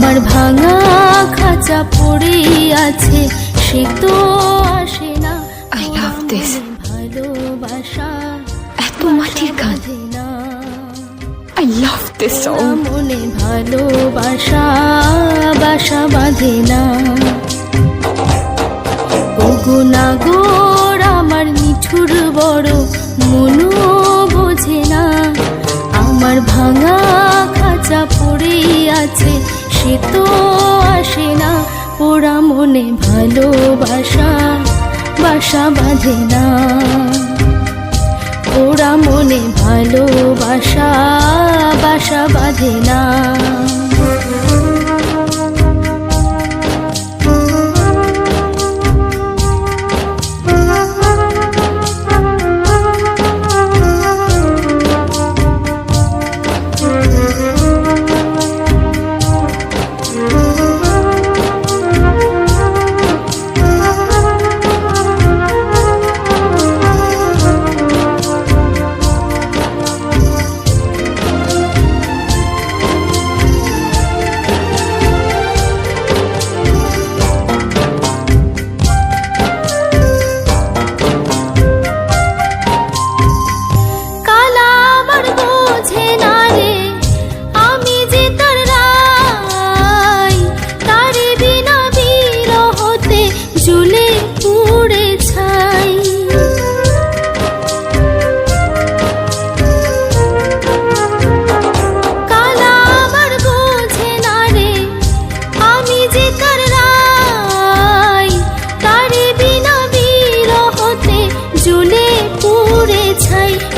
আমার ভাঙা খাঁচা পড়ে আছে, সে তো আসে না। I love this. ভালোবাসা এত মাটির গান। I love this song. মনে ভালোবাসা বাসা বাঁধে না। ওগো নাগর আমার নিঠুর বড়, মনও বোঝে না। আমার ভাঙা খাঁচা পড়ে আছে, সে তো আসে না। পোড়া মনে ভালোবাসা বাসা বাঁধে না। পোড়া মনে ভালোবাসা বাসা বাঁধে না।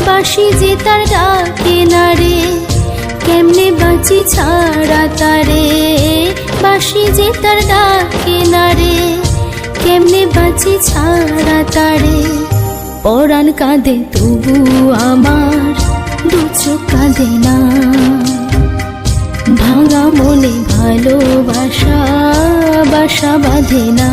বাঁশি যে তার ডাকে না রে, কেমনে বাঁচি ছাড়া তারে। বাঁশি যে তার ডাকে না রে, কেমনে বাঁচি ছাড়া তারে। পরাণ কাঁদে তবু আমার দু চোখ কাঁদে না। ভাঙা মনে ভালোবাসা বাসা বাঁধে না।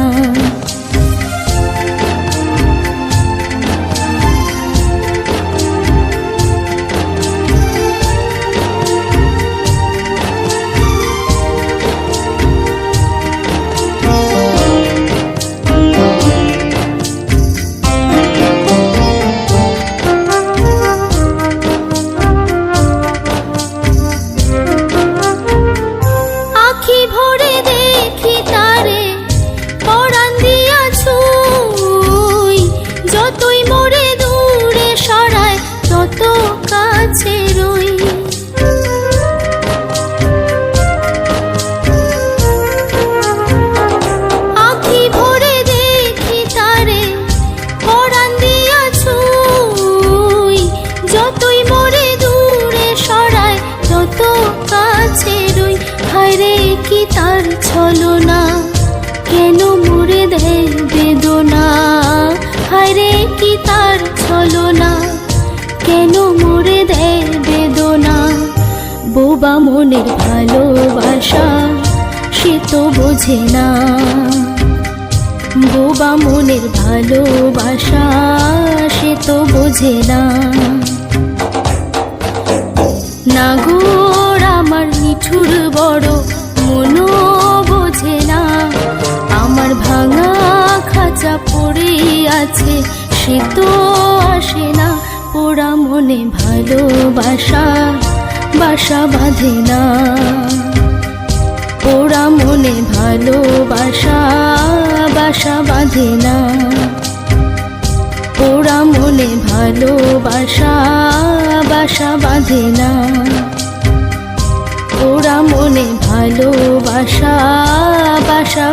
কি তার ছলনা, কেন মুড়ে দেয় বেদনা। হায়রে কি তার ছলনা, কেন মুড়ে দেয় বেদনা। বোবা মনের ভালোবাসা সে তো বোঝে না। বোবা মনের ভালোবাসা সে তো বোঝে না। নাগর আমার নিঠুর বড়, মনও বোঝে না। আমার ভাঙা খাঁচা পড়ে আছে, সে তো আসে না। পোড়া মনে ভালোবাসা বাসা বাঁধে না। পোড়া মনে ভালোবাসা বাসা বাঁধে না। পোড়া মনে ভালোবাসা বাসা বাঁধে না। পোড়া মনে ভালোবাসা বাসা